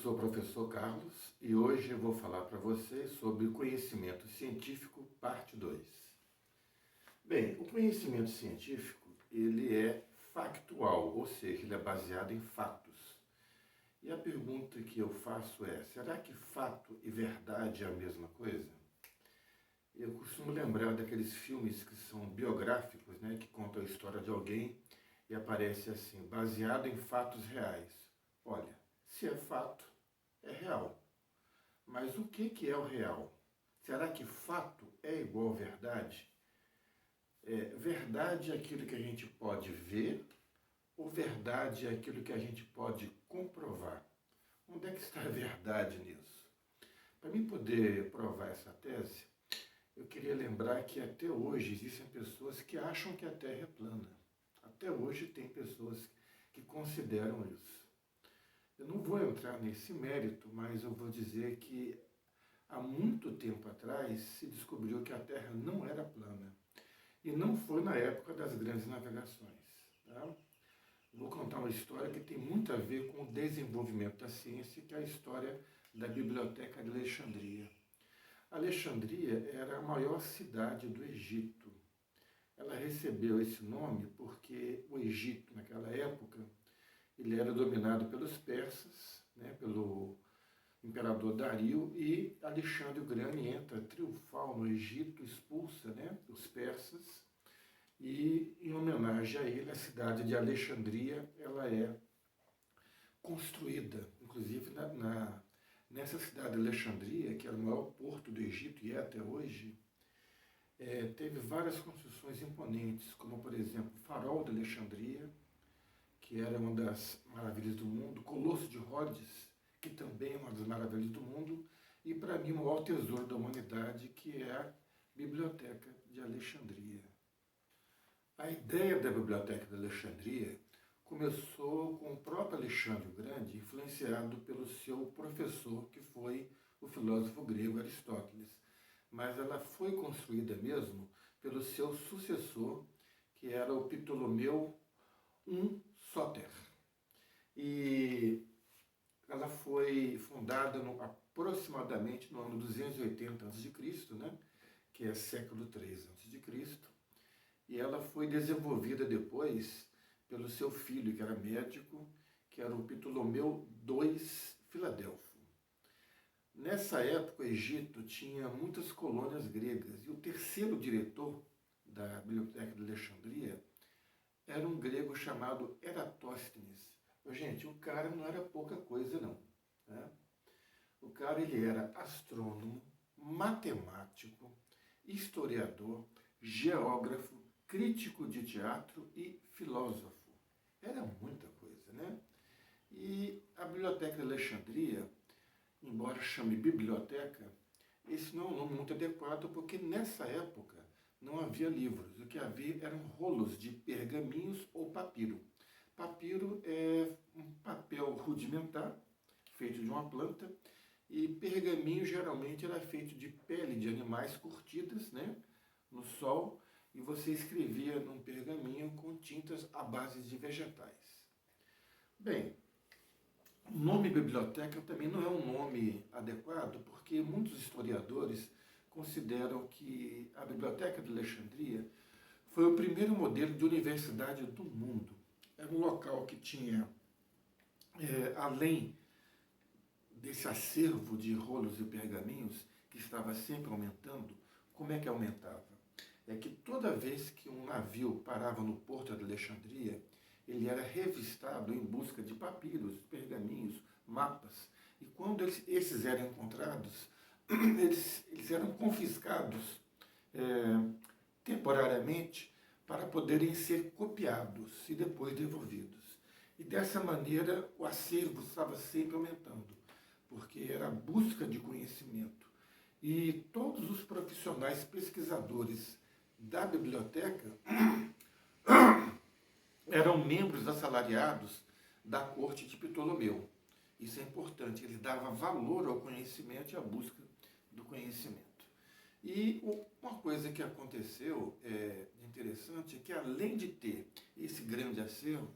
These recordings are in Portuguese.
sou o professor Carlos e hoje eu vou falar para vocês sobre conhecimento científico, parte 2. Bem, o conhecimento científico, ele é factual, ou seja, ele é baseado em fatos. E a pergunta que eu faço é, será que fato e verdade é a mesma coisa? Eu costumo lembrar daqueles filmes que são biográficos, né, que contam a história de alguém e aparece assim, baseado em fatos reais. Olha, se é fato, é real. Mas o que é o real? Será que fato é igual verdade? Verdade é aquilo que a gente pode ver ou verdade é aquilo que a gente pode comprovar? Onde é que está a verdade nisso? Para mim poder provar essa tese, eu queria lembrar que até hoje existem pessoas que acham que a Terra é plana. Até hoje tem pessoas que consideram isso. Eu não vou entrar nesse mérito, mas eu vou dizer que há muito tempo atrás se descobriu que a Terra não era plana. E não foi na época das grandes navegações. Tá? Vou contar uma história que tem muito a ver com o desenvolvimento da ciência, que é a história da Biblioteca de Alexandria. Alexandria era a maior cidade do Egito. Ela recebeu esse nome porque o Egito, naquela época, ele era dominado pelos persas, né, pelo imperador Dario, e Alexandre o Grande entra triunfal no Egito, expulsa, né, os persas, e em homenagem a ele, a cidade de Alexandria, ela é construída, inclusive nessa cidade de Alexandria, que era o maior porto do Egito e é até hoje, teve várias construções imponentes, como por exemplo o Farol de Alexandria, que era uma das maravilhas do mundo, o Colosso de Rhodes, que também é uma das maravilhas do mundo, e para mim o maior tesouro da humanidade, que é a Biblioteca de Alexandria. A ideia da Biblioteca de Alexandria começou com o próprio Alexandre o Grande, influenciado pelo seu professor, que foi o filósofo grego Aristóteles. Mas ela foi construída mesmo pelo seu sucessor, que era o Ptolomeu I Sóter. E ela foi fundada aproximadamente no ano 280 a.C., né? Que é século III a.C., e ela foi desenvolvida depois pelo seu filho, que era médico, que era o Ptolomeu II Filadelfo. Nessa época, o Egito tinha muitas colônias gregas, e o terceiro diretor da Biblioteca de Alexandria era um grego chamado Eratóstenes. Gente, o cara não era pouca coisa, não. Né? O cara, ele era astrônomo, matemático, historiador, geógrafo, crítico de teatro e filósofo. Era muita coisa, né? E a Biblioteca de Alexandria, embora chame biblioteca, esse não é um nome muito adequado, porque nessa época não havia livros. O que havia eram rolos de pergaminhos ou papiro. Papiro é um papel rudimentar, feito de uma planta, e pergaminho geralmente era feito de pele de animais curtidas, né, no sol, e você escrevia num pergaminho com tintas à base de vegetais. Bem, o nome biblioteca também não é um nome adequado, porque muitos historiadores consideram que a Biblioteca de Alexandria foi o primeiro modelo de universidade do mundo. Era um local que tinha, além desse acervo de rolos e pergaminhos, que estava sempre aumentando. Como é que aumentava? É que toda vez que um navio parava no porto de Alexandria, ele era revistado em busca de papiros, pergaminhos, mapas. E quando esses eram encontrados, eles eram confiscados temporariamente para poderem ser copiados e depois devolvidos. E dessa maneira o acervo estava sempre aumentando, porque era a busca de conhecimento. E todos os profissionais pesquisadores da biblioteca eram membros assalariados da corte de Ptolomeu. Isso é importante, ele dava valor ao conhecimento e à busca do conhecimento. E uma coisa que aconteceu interessante é que, além de ter esse grande acervo,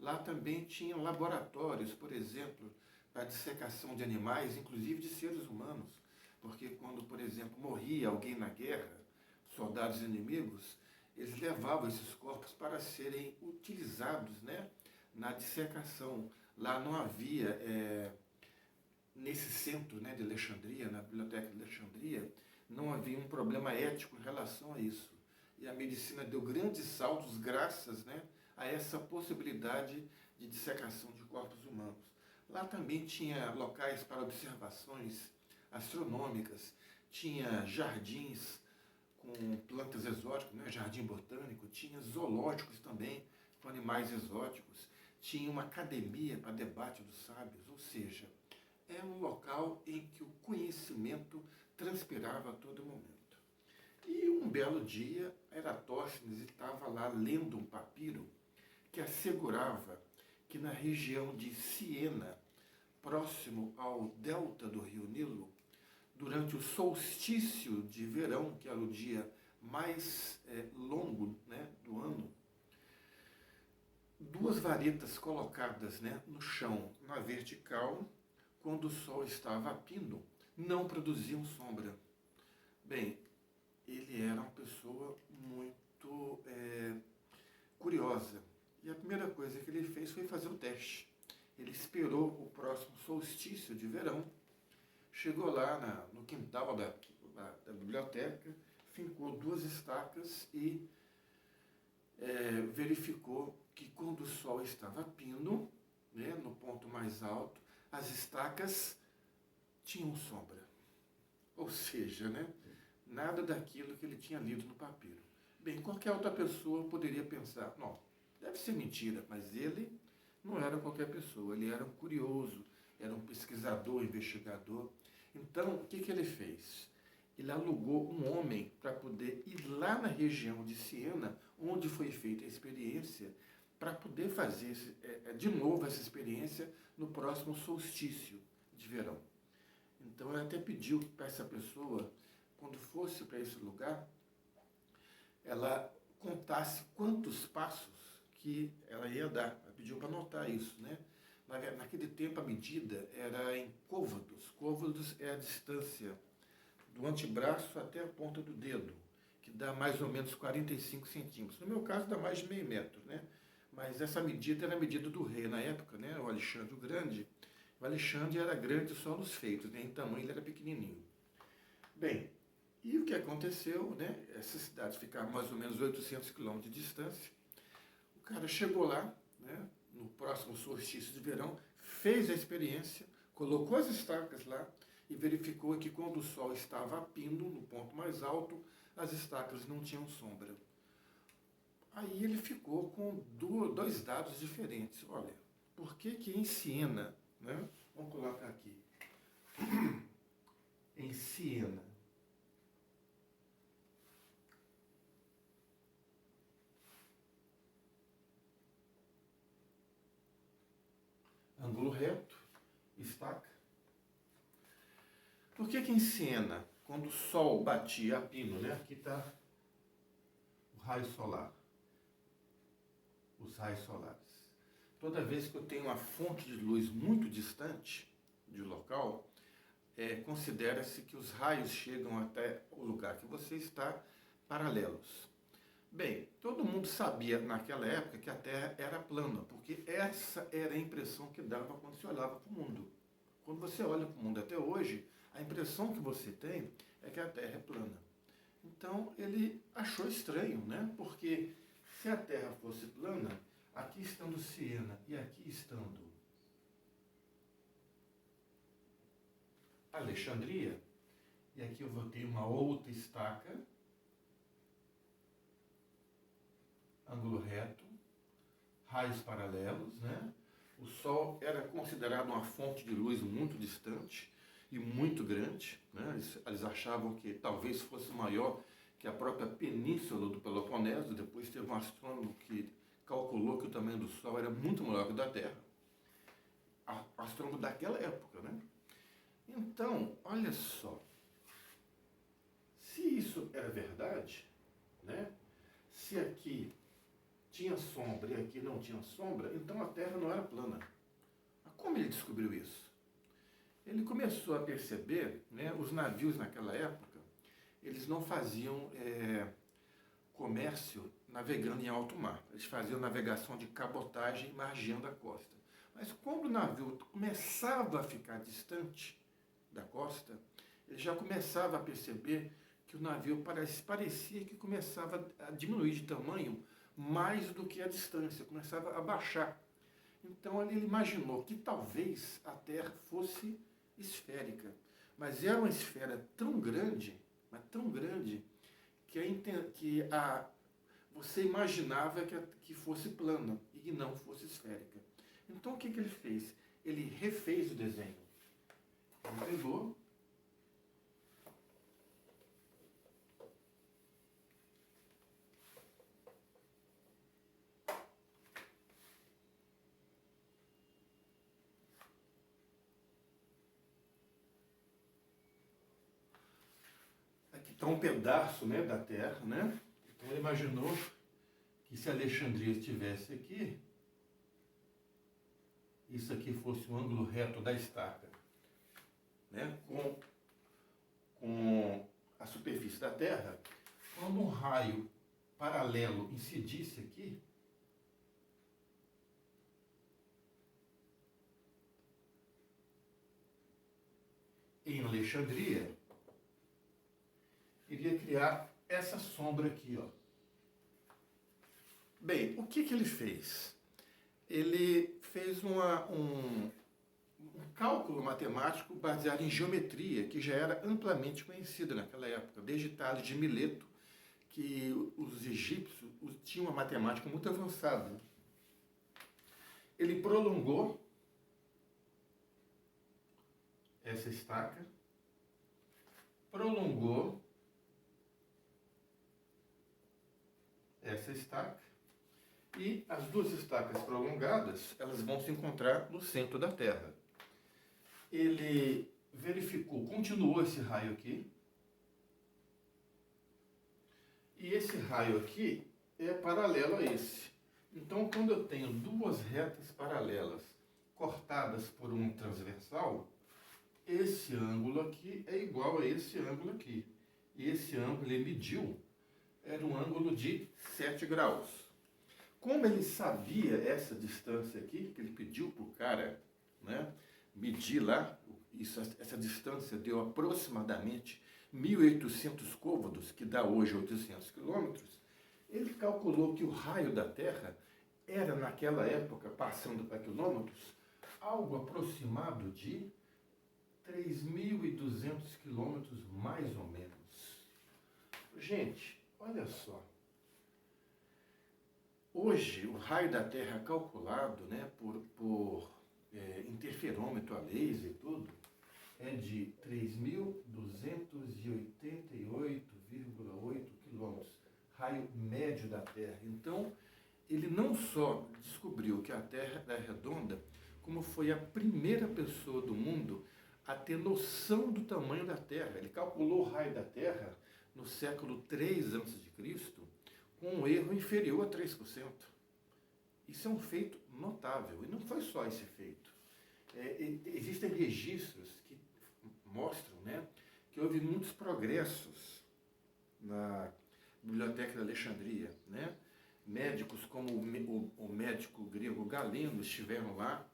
lá também tinha laboratórios, por exemplo, para dissecação de animais, inclusive de seres humanos, porque quando, por exemplo, morria alguém na guerra, soldados inimigos, eles levavam esses corpos para serem utilizados, né, na dissecação. Lá não havia, nesse centro, né, de Alexandria, na Biblioteca de Alexandria, não havia um problema ético em relação a isso. E a medicina deu grandes saltos graças, né, a essa possibilidade de dissecação de corpos humanos. Lá também tinha locais para observações astronômicas, tinha jardins com plantas exóticas, né? Jardim botânico, tinha zoológicos também com animais exóticos, tinha uma academia para debate dos sábios, ou seja, é um local em que o conhecimento transpirava a todo momento. E um belo dia, Eratóstenes estava lá lendo um papiro que assegurava que na região de Siena, próximo ao delta do rio Nilo, durante o solstício de verão, que era o dia mais longo, né, do ano, duas varetas colocadas, né, no chão, na vertical, quando o sol estava a pino, não produziam sombra. Bem, ele era uma pessoa muito curiosa. E a primeira coisa que ele fez foi fazer o teste. Ele esperou o próximo solstício de verão, chegou lá no quintal da biblioteca, fincou duas estacas e verificou que quando o sol estava a pino, né, no ponto mais alto, as estacas tinham sombra. Ou seja, né, nada daquilo que ele tinha lido no papiro. Bem, qualquer outra pessoa poderia pensar, não, deve ser mentira, mas ele não era qualquer pessoa, ele era um curioso, era um pesquisador, investigador. Então, o que ele fez? Ele alugou um homem para poder ir lá na região de Siena, onde foi feita a experiência, para poder fazer de novo essa experiência no próximo solstício de verão. Então, ele até pediu para essa pessoa, quando fosse para esse lugar, ela contasse quantos passos que ela ia dar. Ela pediu para anotar isso, né? Naquele tempo a medida era em côvados. Côvados é a distância do antebraço até a ponta do dedo, que dá mais ou menos 45 centímetros. No meu caso dá mais de meio metro, né? Mas essa medida era a medida do rei na época, né? O Alexandre o Grande. O Alexandre era grande só nos feitos, né? Em tamanho ele era pequenininho. Bem, e o que aconteceu, né? Essa cidade ficava mais ou menos 800 quilômetros de distância. O cara chegou lá, né, no próximo solstício de verão, fez a experiência, colocou as estacas lá e verificou que quando o sol estava a pino, no ponto mais alto, as estacas não tinham sombra. Aí ele ficou com dois dados diferentes. Olha, por que que em Siena, né, vamos colocar aqui, em Siena, ângulo reto, estaca. Por que que em Siena, quando o sol batia a pino, né? Aqui está o raio solar, os raios solares. Toda vez que eu tenho uma fonte de luz muito distante de local, considera-se que os raios chegam até o lugar que você está paralelos. Bem, todo mundo sabia naquela época que a Terra era plana, porque essa era a impressão que dava quando se olhava para o mundo. Quando você olha para o mundo até hoje, a impressão que você tem é que a Terra é plana. Então ele achou estranho, né? Porque se a Terra fosse plana, aqui estando Siena e aqui estando Alexandria, e aqui eu vou ter uma outra estaca, ângulo reto, raios paralelos, né? O Sol era considerado uma fonte de luz muito distante e muito grande, né? Eles achavam que talvez fosse maior que a própria península do Peloponeso. Depois teve um astrônomo que calculou que o tamanho do Sol era muito maior que o da Terra. Astrônomo daquela época, né? Então, olha só, se isso era verdade, né? Se aqui tinha sombra e aqui não tinha sombra, então a Terra não era plana. Mas como ele descobriu isso? ele começou a perceber, né, os navios naquela época, eles não faziam comércio navegando em alto mar. Eles faziam navegação de cabotagem margeando a costa. Mas quando o navio começava a ficar distante da costa, ele já começava a perceber que o navio parecia que começava a diminuir de tamanho mais do que a distância, começava a baixar. Então ele imaginou que talvez a Terra fosse esférica, mas era uma esfera tão grande, mas tão grande, que você imaginava que fosse plana e que não fosse esférica. Então o que ele fez? Ele refez o desenho. Ele pegou, aqui está um pedaço, né, da Terra, né? Então ele imaginou que se Alexandria estivesse aqui, isso aqui fosse o ângulo reto da estaca, né, com a superfície da Terra. Quando um raio paralelo incidisse aqui, em Alexandria, iria criar essa sombra aqui, ó. Bem, o que ele fez? Ele fez um cálculo matemático baseado em geometria, que já era amplamente conhecida naquela época, desde Tales de Mileto, que os egípcios tinham uma matemática muito avançada. Ele prolongou essa estaca, prolongou essa estaca, e as duas estacas prolongadas, elas vão se encontrar no centro da Terra. Ele verificou, continuou esse raio aqui, e esse raio aqui é paralelo a esse. Então, quando eu tenho duas retas paralelas cortadas por um transversal, esse ângulo aqui é igual a esse ângulo aqui. E esse ângulo ele mediu, era um ângulo de 7 graus. Como ele sabia essa distância aqui, que ele pediu para o cara, né, medir lá, essa distância deu aproximadamente 1.800 côvados, que dá hoje 800 quilômetros, ele calculou que o raio da Terra era, naquela época, passando para quilômetros, algo aproximado de 3.200 quilômetros, mais ou menos. Gente, olha só. Hoje, o raio da Terra calculado, né, por interferômetro a laser e tudo, é de 3.288,8 quilômetros, raio médio da Terra. Então, ele não só descobriu que a Terra é redonda, como foi a primeira pessoa do mundo a ter noção do tamanho da Terra. Ele calculou o raio da Terra no século 3 a.C., com um erro inferior a 3%. Isso é um feito notável. E não foi só esse feito. Existem registros que mostram, né, que houve muitos progressos na Biblioteca de Alexandria, né? Médicos como o médico grego Galeno estiveram lá,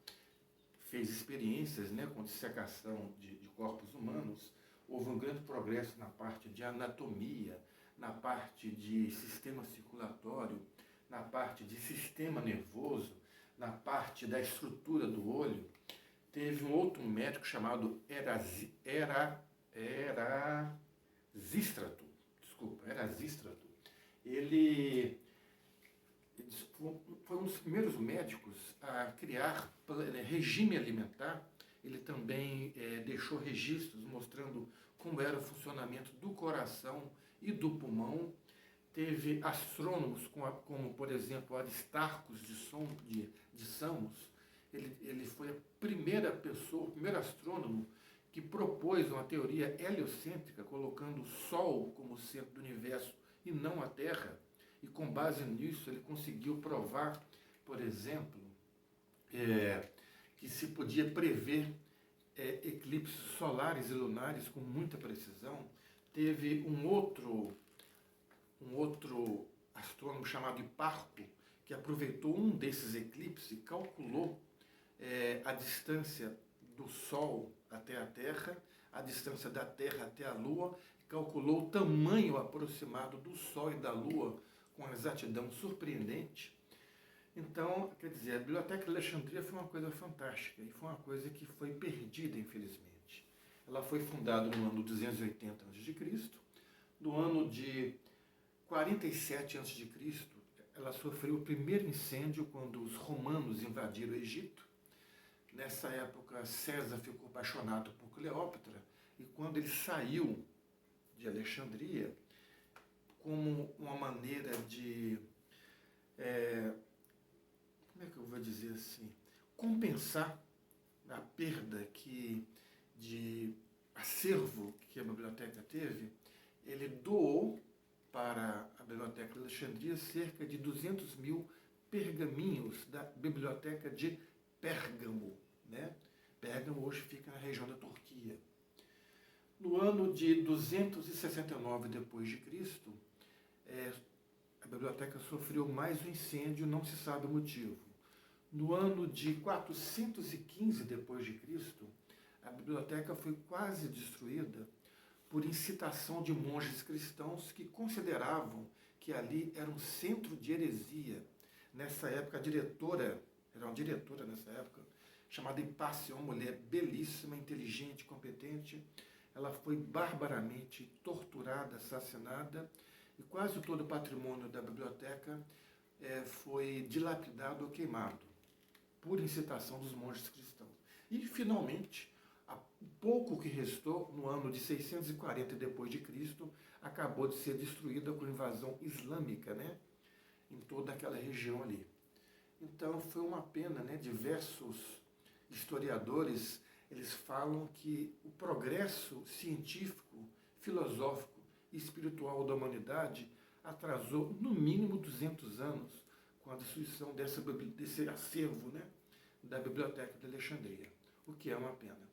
fez experiências, né, com dissecação de corpos humanos. Houve um grande progresso na parte de anatomia, na parte de sistema circulatório, na parte de sistema nervoso, na parte da estrutura do olho. Teve um outro médico chamado Erasístrato. Ele foi um dos primeiros médicos a criar regime alimentar. Ele também deixou registros mostrando como era o funcionamento do coração e do pulmão. Teve astrônomos como por exemplo, Aristarcos de Samos. Ele foi a primeira pessoa, o primeiro astrônomo que propôs uma teoria heliocêntrica, colocando o Sol como centro do universo e não a Terra. E com base nisso ele conseguiu provar, por exemplo, que se podia prever eclipses solares e lunares com muita precisão. Teve um outro astrônomo chamado Hiparco, que aproveitou um desses eclipses e calculou a distância do Sol até a Terra, a distância da Terra até a Lua, calculou o tamanho aproximado do Sol e da Lua com exatidão surpreendente. Então, quer dizer, a Biblioteca de Alexandria foi uma coisa fantástica e foi uma coisa que foi perdida, infelizmente. Ela foi fundada no ano 280 a.C., no ano de 47 a.C., ela sofreu o primeiro incêndio quando os romanos invadiram o Egito. Nessa época, César ficou apaixonado por Cleópatra e quando ele saiu de Alexandria, como uma maneira de, como é que eu vou dizer assim, compensar a perda de acervo que a biblioteca teve, ele doou para a Biblioteca de Alexandria cerca de 200 mil pergaminhos da Biblioteca de Pérgamo, né? Pérgamo hoje fica na região da Turquia. No ano de 269 d.C., a biblioteca sofreu mais um incêndio, não se sabe o motivo. No ano de 415 d.C., a biblioteca foi quase destruída por incitação de monges cristãos que consideravam que ali era um centro de heresia. Nessa época, era uma diretora nessa época, chamada Hipácia, uma mulher belíssima, inteligente, competente. Ela foi barbaramente torturada, assassinada, e quase todo o patrimônio da biblioteca foi dilapidado ou queimado, por incitação dos monges cristãos. E, finalmente, o pouco que restou, no ano de 640 d.C., acabou de ser destruída com invasão islâmica, né, em toda aquela região ali. Então, foi uma pena, né? Diversos historiadores, eles falam que o progresso científico, filosófico e espiritual da humanidade atrasou no mínimo 200 anos com a destruição desse acervo, né, da Biblioteca de Alexandria, o que é uma pena.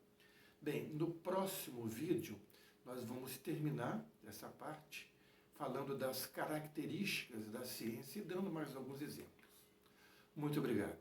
Bem, no próximo vídeo nós vamos terminar essa parte falando das características da ciência e dando mais alguns exemplos. Muito obrigado.